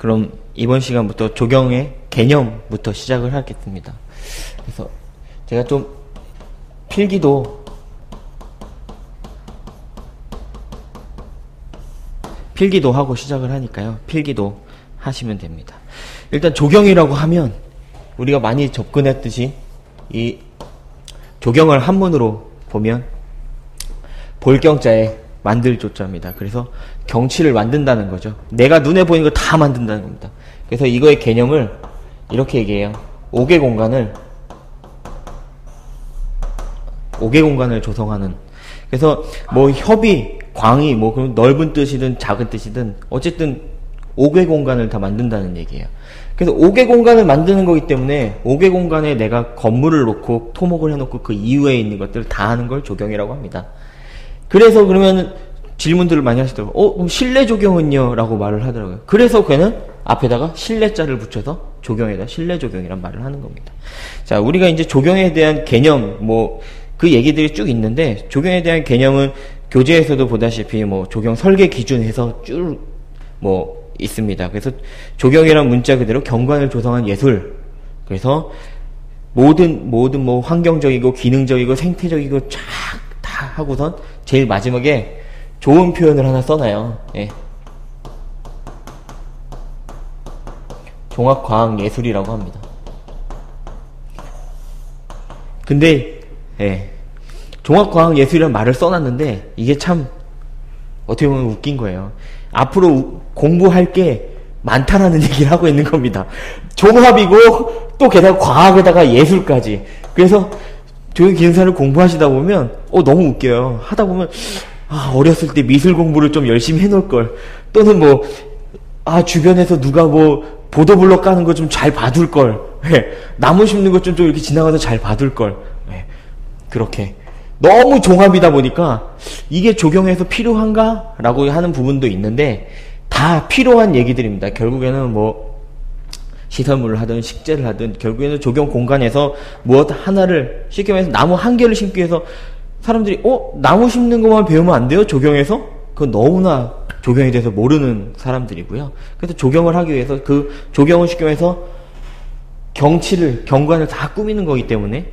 그럼 이번 시간부터 조경의 개념부터 시작을 하겠습니다. 그래서 제가 좀 필기도 하고 시작을 하니까요. 필기도 하시면 됩니다. 일단 조경이라고 하면 우리가 많이 접근했듯이 이 조경을 한문으로 보면 볼경자에 만들 조자입니다. 그래서 경치를 만든다는 거죠. 내가 눈에 보이는 거 다 만든다는 겁니다. 그래서 이거의 개념을 이렇게 얘기해요. 5개 공간을 조성하는. 그래서 뭐 협이, 광이, 뭐 그런 넓은 뜻이든 작은 뜻이든 어쨌든 5개 공간을 다 만든다는 얘기예요. 그래서 5개 공간을 만드는 거기 때문에 5개 공간에 내가 건물을 놓고 토목을 해놓고 그 이후에 있는 것들을 다 하는 걸 조경이라고 합니다. 그래서 그러면 질문들을 많이 하시더라고요. 그럼 실내 조경은요? 라고 말을 하더라고요. 그래서 걔는 앞에다가 실내자를 붙여서 조경에다 실내 조경이란 말을 하는 겁니다. 자, 우리가 이제 조경에 대한 개념, 그 얘기들이 쭉 있는데, 조경에 대한 개념은 교재에서도 보다시피 조경 설계 기준에서 쭉 있습니다. 그래서 조경이란 문자 그대로 경관을 조성한 예술. 그래서 모든 환경적이고 기능적이고 생태적이고 쫙 다 하고선 제일 마지막에 좋은 표현을 하나 써놔요. 예. 종합과학예술이라고 합니다. 근데 종합과학예술이라는 말을 써놨는데 이게 참 어떻게 보면 웃긴 거예요. 앞으로 공부할 게 많다라는 얘기를 하고 있는 겁니다. 종합이고 또 게다가 과학에다가 예술까지. 그래서 조경기능사를 공부하시다 보면 너무 웃겨요. 하다 보면 어렸을 때 미술 공부를 좀 열심히 해놓을 걸, 또는 주변에서 누가 보도블럭 까는 거 좀 잘 봐둘 걸, 나무 심는 것 좀 이렇게 지나가서 잘 봐둘 걸, 그렇게 너무 종합이다 보니까 이게 조경에서 필요한가? 라고 하는 부분도 있는데 다 필요한 얘기들입니다. 결국에는 시설물을 하든 식재를 하든 결국에는 조경 공간에서 무엇 하나를, 쉽게 말해서 나무 한 개를 심기 위해서 사람들이 나무 심는 것만 배우면 안 돼요? 조경에서? 그건 너무나 조경에 대해서 모르는 사람들이고요. 그래서 조경을 하기 위해서 그 조경을 쉽게 말해서 경관을 다 꾸미는 거기 때문에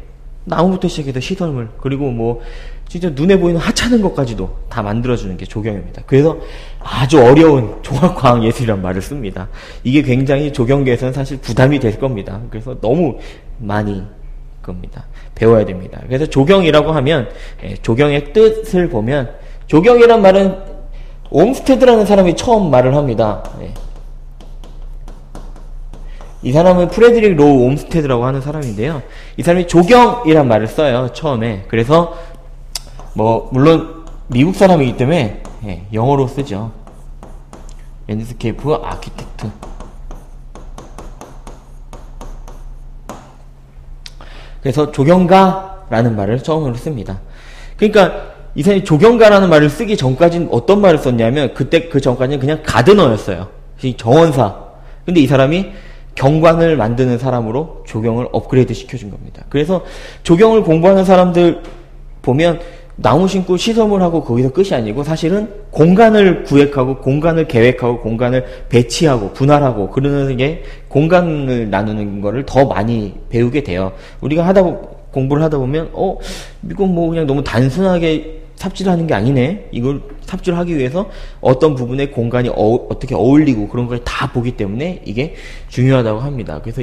나무부터 시작해서 시설물, 그리고 진짜 눈에 보이는 하찮은 것까지도 다 만들어주는 게 조경입니다. 그래서 아주 어려운 종합과학예술이란 말을 씁니다. 이게 굉장히 조경계에서는 사실 부담이 될 겁니다. 그래서 너무 많이 배워야 됩니다. 그래서 조경이라고 하면, 조경의 뜻을 보면, 조경이란 말은 옴스테드라는 사람이 처음 말을 합니다. 이 사람은 프레드릭 로우 옴스테드라고 하는 사람인데요. 이 사람이 조경이란 말을 써요, 처음에. 그래서 물론 미국 사람이기 때문에 영어로 쓰죠. 랜드스케이프 아키텍트. 그래서 조경가라는 말을 처음으로 씁니다. 그러니까 이 사람이 조경가라는 말을 쓰기 전까지는 어떤 말을 썼냐면, 그때 그 전까지는 그냥 가드너였어요. 정원사. 근데 이 사람이 경관을 만드는 사람으로 조경을 업그레이드 시켜준 겁니다. 그래서 조경을 공부하는 사람들 보면 나무 심고 시설물하고 거기서 끝이 아니고 사실은 공간을 구획하고 공간을 계획하고 공간을 배치하고 분할하고 그러는 게, 공간을 나누는 거를 더 많이 배우게 돼요. 우리가 공부를 하다 보면 이건 그냥 너무 단순하게 삽질하는 게 아니네. 이걸 삽질하기 위해서 어떤 부분에 공간이 어떻게 어울리고 그런 걸 다 보기 때문에 이게 중요하다고 합니다. 그래서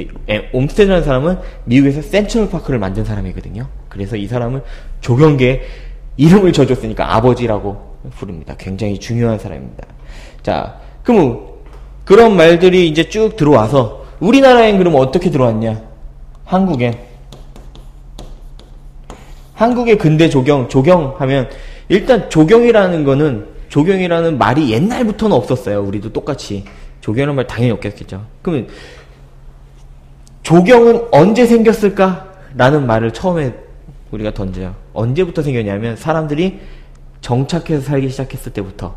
옴스테드라는 사람은 미국에서 센트럴파크를 만든 사람이거든요. 그래서 이 사람은 조경계에 이름을 져줬으니까 아버지라고 부릅니다. 굉장히 중요한 사람입니다. 자, 그런 말들이 이제 쭉 들어와서 우리나라엔 그러면 어떻게 들어왔냐? 한국의 근대 조경하면 일단 조경이라는 말이 옛날부터는 없었어요. 우리도 똑같이 조경이라는 말 당연히 없겠죠. 그러면 조경은 언제 생겼을까라는 말을 처음에 우리가 던져요. 언제부터 생겼냐면 사람들이 정착해서 살기 시작했을 때부터.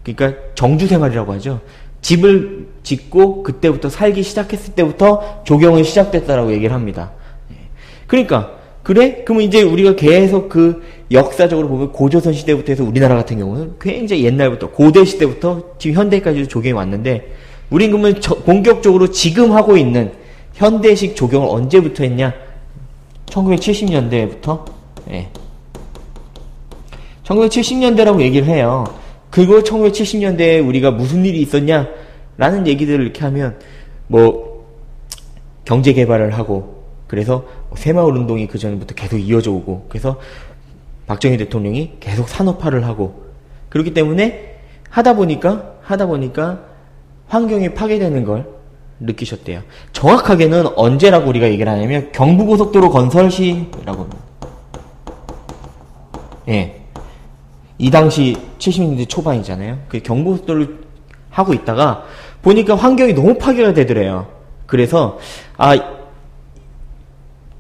그러니까 정주생활이라고 하죠. 집을 짓고 그때부터 살기 시작했을 때부터 조경은 시작됐다라고 얘기를 합니다. 그러니까 그러면 이제 우리가 계속 역사적으로 보면 고조선 시대부터 해서 우리나라 같은 경우는 굉장히 옛날부터 고대 시대부터 지금 현대까지도 조경이 왔는데, 우린 그러면 본격적으로 지금 하고 있는 현대식 조경을 언제부터 했냐? 1970년대부터? 예. 1970년대라고 얘기를 해요. 그리고 1970년대에 우리가 무슨 일이 있었냐? 라는 얘기들을 이렇게 하면, 뭐, 경제 개발을 하고, 그래서 새마을 운동이 그 전부터 계속 이어져 오고, 그래서 박정희 대통령이 계속 산업화를 하고, 그렇기 때문에 하다 보니까 환경이 파괴되는 걸 느끼셨대요. 정확하게는 언제라고 우리가 얘기를 하냐면, 경부고속도로 건설 시라고 합니다. 예. 이 당시 70년대 초반이잖아요. 그 경부고속도로를 하고 있다가 보니까 환경이 너무 파괴가 되더래요. 그래서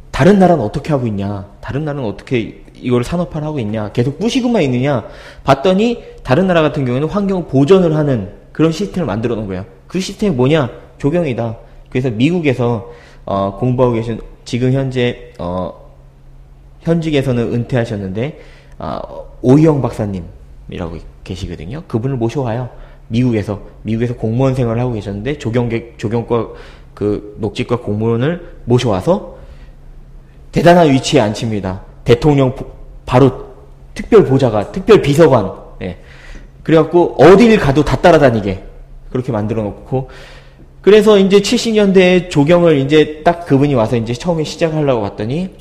다른 나라는 어떻게 하고 있냐, 다른 나라는 어떻게 이걸 산업화를 하고 있냐, 계속 부시고만 있느냐 봤더니 다른 나라 같은 경우에는 환경 보전을 하는 그런 시스템을 만들어 놓은 거예요. 그 시스템이 뭐냐? 조경이다. 그래서 미국에서 공부하고 계신, 지금 현재 현직에서는 은퇴하셨는데 오희영 박사님이라고 계시거든요. 그분을 모셔와요. 미국에서 공무원 생활을 하고 계셨는데 조경과 그 녹지과 공무원을 모셔와서 대단한 위치에 앉힙니다. 대통령 바로 특별 보좌관, 특별 비서관. 예. 그래갖고 어딜 가도 다 따라다니게 그렇게 만들어 놓고, 그래서 이제 70년대에 조경을 이제 딱 그분이 와서 이제 처음에 시작하려고 봤더니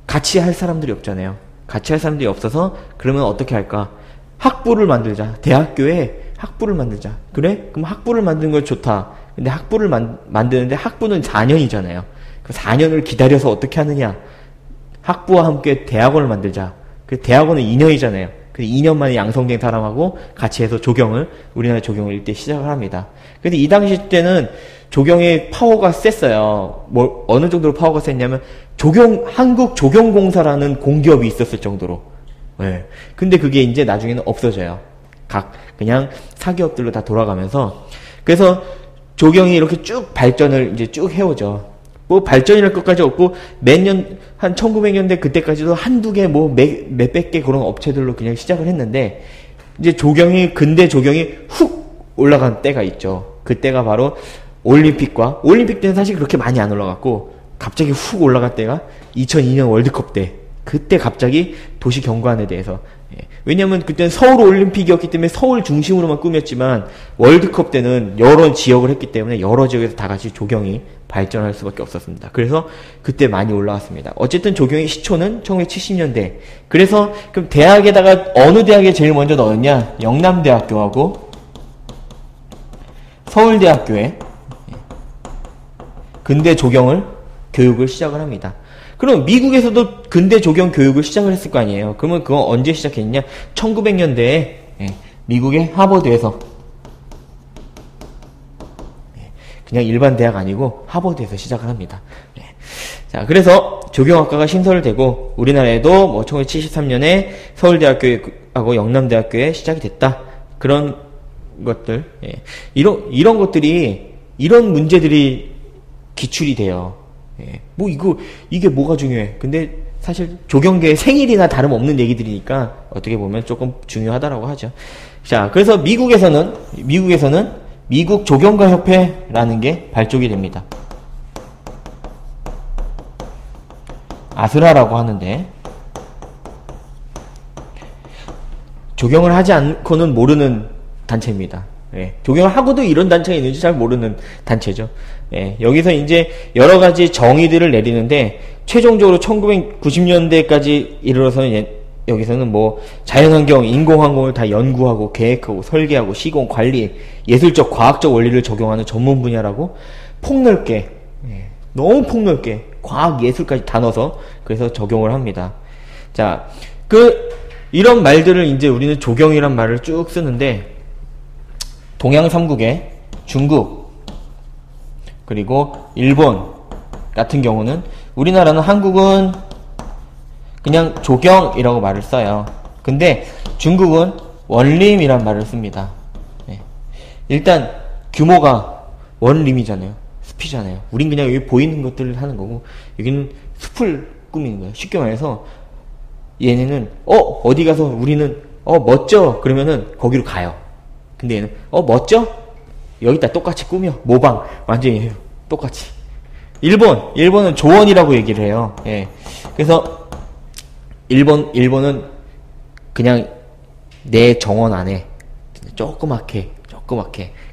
같이 할 사람들이 없잖아요. 같이 할 사람들이 없어서 그러면 어떻게 할까? 학부를 만들자. 대학교에 학부를 만들자. 그래? 그럼 학부를 만드는 건 좋다. 근데 학부를 만드는데 학부는 4년이잖아요. 그 4년을 기다려서 어떻게 하느냐? 학부와 함께 대학원을 만들자. 그 대학원은 2년이잖아요. 그 2년 만에 양성된 사람하고 같이 해서 우리나라 조경을 이때 시작을 합니다. 근데 이 당시 때는 조경의 파워가 셌어요. 뭐, 어느 정도로 파워가 셌냐면, 한국조경공사라는 공기업이 있었을 정도로. 예. 근데 그게 이제 나중에는 없어져요. 그냥 사기업들로 다 돌아가면서. 그래서 조경이 이렇게 쭉 발전을 이제 쭉 해오죠. 뭐 발전이랄 것까지 없고, 매년, 한 1900년대 그때까지도 한두 개, 몇백 개 그런 업체들로 그냥 시작을 했는데, 이제 근대 조경이 훅 올라간 때가 있죠. 그때가 바로 올림픽 때는 사실 그렇게 많이 안 올라갔고, 갑자기 훅 올라갈 때가 2002년 월드컵 때, 그때 갑자기 도시 경관에 대해서, 왜냐면 그때는 서울 올림픽이었기 때문에 서울 중심으로만 꾸몄지만, 월드컵 때는 여러 지역을 했기 때문에 여러 지역에서 다 같이 조경이 발전할 수밖에 없었습니다. 그래서 그때 많이 올라왔습니다. 어쨌든 조경의 시초는 1970년대. 그래서 그럼 대학에다가 어느 대학에 제일 먼저 넣었냐? 영남대학교하고 서울대학교에 근대 조경을 교육을 시작을 합니다. 그럼 미국에서도 근대 조경 교육을 시작을 했을 거 아니에요. 그러면 그건 언제 시작했냐? 1900년대에 미국의 하버드에서, 그냥 일반 대학 아니고 하버드에서 시작을 합니다. 자, 그래서 조경학과가 신설을 되고 우리나라에도 뭐 1973년에 서울대학교하고 영남대학교에 시작이 됐다. 그런 것들, 이런 것들이, 이런 문제들이 기출이 돼요. 뭐 이게 뭐가 중요해? 근데 사실 조경계의 생일이나 다름없는 얘기들이니까 어떻게 보면 조금 중요하다라고 하죠. 자, 그래서 미국에서는 미국 조경가 협회라는 게 발족이 됩니다. 아스라라고 하는데, 조경을 하지 않고는 모르는 단체입니다. 조경을 하고도 이런 단체가 있는지 잘 모르는 단체죠. 여기서 이제 여러 가지 정의들을 내리는데, 최종적으로 1990년대까지 이르러서는 여기서는 뭐 자연환경, 인공환경을 다 연구하고 계획하고 설계하고 시공, 관리, 예술적, 과학적 원리를 적용하는 전문 분야라고 폭넓게, 너무 폭넓게 과학, 예술까지 다 넣어서 그래서 적용을 합니다. 자, 이런 말들을 이제 우리는 조경이란 말을 쭉 쓰는데, 동양 3국에 중국, 그리고 일본 같은 경우는, 우리나라는 한국은 그냥 조경이라고 말을 써요. 근데 중국은 원림이란 말을 씁니다. 일단 규모가 원림이잖아요. 숲이잖아요. 우린 그냥 여기 보이는 것들을 하는 거고, 여기는 숲을 꾸미는 거예요. 쉽게 말해서 얘네는 어디 가서 우리는 멋져 그러면은 거기로 가요. 근데 얘는 멋져? 여기다 똑같이 꾸며. 모방. 완전히 해요. 똑같이. 일본은 조원이라고 얘기를 해요. 예. 그래서, 일본은 그냥 내 정원 안에 조그맣게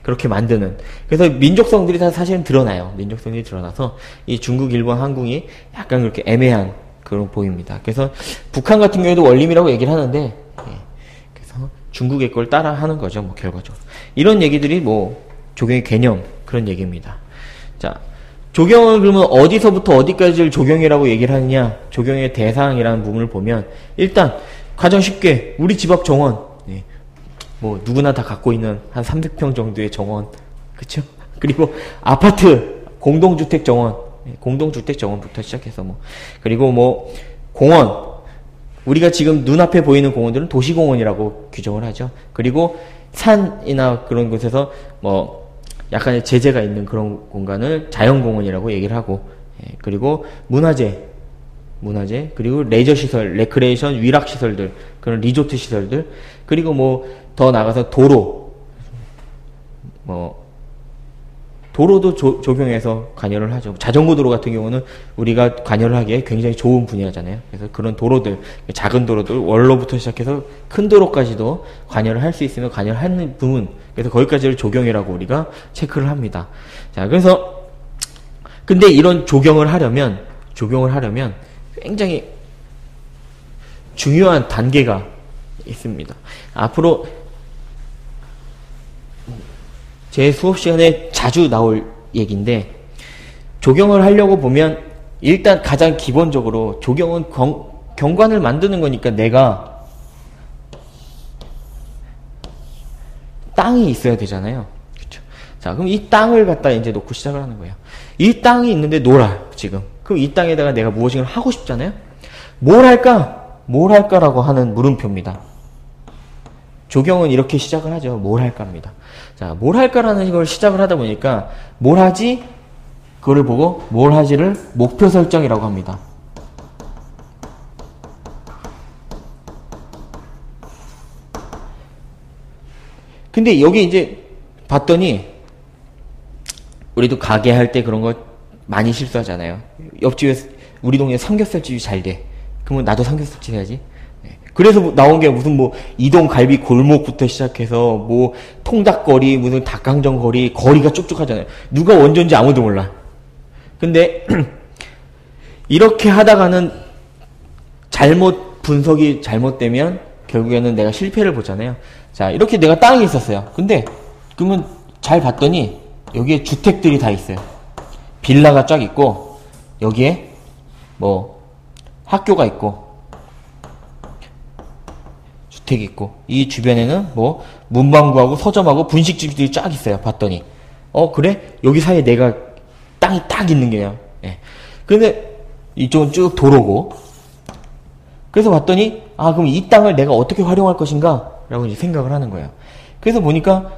그렇게 만드는. 그래서 민족성들이 다 사실은 드러나요. 민족성들이 드러나서 이 중국, 일본, 한국이 약간 그렇게 애매한 그런 보입니다. 그래서 북한 같은 경우에도 원림이라고 얘기를 하는데, 예. 그래서 중국의 걸 따라 하는 거죠. 뭐 결과적으로. 이런 얘기들이 뭐 조경의 개념 그런 얘기입니다. 자, 조경을 그러면 어디서부터 어디까지를 조경이라고 얘기를 하느냐? 조경의 대상이라는 부분을 보면 일단 가장 쉽게 우리 집 앞 정원, 예. 뭐 누구나 다 갖고 있는 한 300평 정도의 정원, 그쵸? 그리고 아파트 공동주택 정원, 예. 공동주택 정원부터 시작해서 뭐 그리고 뭐 공원, 우리가 지금 눈앞에 보이는 공원들은 도시공원이라고 규정을 하죠. 그리고 산이나 그런 곳에서 뭐 약간의 제재가 있는 그런 공간을 자연공원이라고 얘기를 하고, 예, 그리고 문화재, 그리고 레저시설, 레크레이션, 위락시설들, 그런 리조트 시설들, 그리고 뭐 더 나가서 도로, 도로도 적용해서 관여를 하죠. 자전거 도로 같은 경우는 우리가 관여를 하기에 굉장히 좋은 분야잖아요. 그래서 그런 도로들, 작은 도로들, 원로부터 시작해서 큰 도로까지도 관여를 할 수 있으면 관여를 하는 부분, 그래서 거기까지를 조경이라고 우리가 체크를 합니다. 자, 그래서 근데 이런 조경을 하려면 굉장히 중요한 단계가 있습니다. 앞으로 제 수업 시간에 자주 나올 얘기인데, 조경을 하려고 보면 일단 가장 기본적으로 조경은 경관을 만드는 거니까 내가 땅이 있어야 되잖아요. 그렇죠? 자, 그럼 이 땅을 갖다 이제 놓고 시작을 하는 거예요. 이 땅이 있는데 놀아요, 지금. 그럼 이 땅에다가 내가 무엇인가 하고 싶잖아요. 뭘 할까라고 하는 물음표입니다. 조경은 이렇게 시작을 하죠. 뭘 할까입니다. 자, 뭘 할까라는 걸 시작을 하다 보니까 뭘 하지? 그거를 보고 뭘 하지를 목표 설정이라고 합니다. 근데 여기 이제 봤더니 우리도 가게 할 때 그런 거 많이 실수하잖아요. 옆집에 우리 동네 삼겹살집이 잘 돼. 그러면 나도 삼겹살집 해야지. 그래서 나온 게 무슨 뭐 이동 갈비 골목부터 시작해서 뭐 통닭거리, 무슨 닭강정거리, 거리가 쭉쭉 하잖아요. 누가 원조인지 아무도 몰라. 근데 이렇게 하다가는 분석이 잘못되면 결국에는 내가 실패를 보잖아요. 자, 이렇게 내가 땅이 있었어요. 근데 그러면 잘 봤더니 여기에 주택들이 다 있어요. 빌라가 쫙 있고 여기에 뭐 학교가 있고 주택이 있고, 이 주변에는 뭐 문방구하고 서점하고 분식집들이 쫙 있어요. 봤더니 그래? 여기 사이에 내가 땅이 딱 있는 게요. 예. 근데 이쪽은 쭉 도로고, 그래서 봤더니 그럼 이 땅을 내가 어떻게 활용할 것인가? 라고 이제 생각을 하는 거예요. 그래서 보니까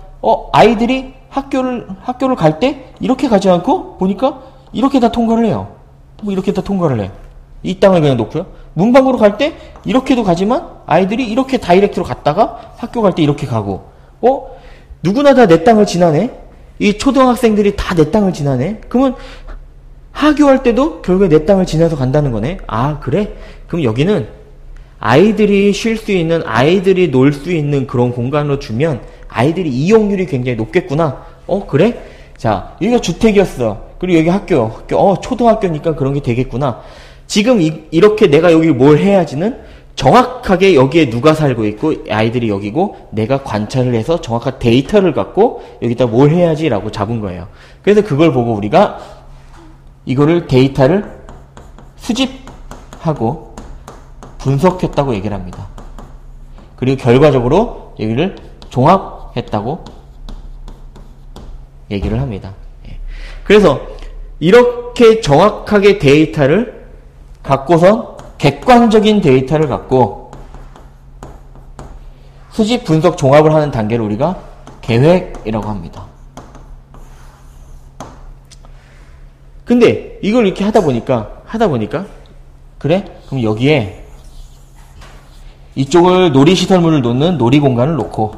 아이들이 학교를 갈 때 이렇게 가지 않고 보니까 이렇게 다 통과를 해요. 뭐 이렇게 다 통과를 해요. 이 땅을 그냥 놓고요. 문방구로 갈 때 이렇게도 가지만 아이들이 이렇게 다이렉트로 갔다가 학교 갈 때 이렇게 가고, 누구나 다 내 땅을 지나네? 이 초등학생들이 다 내 땅을 지나네? 그러면 하교할 때도 결국에 내 땅을 지나서 간다는 거네? 그래? 그럼 여기는 아이들이 쉴 수 있는, 아이들이 놀 수 있는 그런 공간으로 주면 아이들이 이용률이 굉장히 높겠구나. 그래? 자, 여기가 주택이었어. 그리고 여기 학교, 초등학교니까 그런 게 되겠구나. 지금 이렇게 내가 여기 뭘 해야지는 정확하게 여기에 누가 살고 있고 아이들이 여기고 내가 관찰을 해서 정확한 데이터를 갖고 여기다 뭘 해야지라고 잡은 거예요. 그래서 그걸 보고 우리가 이거를 데이터를 수집하고 분석했다고 얘기를 합니다. 그리고 결과적으로 여기를 종합했다고 얘기를 합니다. 그래서 이렇게 정확하게 데이터를 갖고선 객관적인 데이터를 갖고 수집, 분석, 종합을 하는 단계를 우리가 계획이라고 합니다. 근데 이걸 이렇게 하다 보니까 그래? 그럼 여기에 이쪽을 놀이시설물을 놓는 놀이공간을 놓고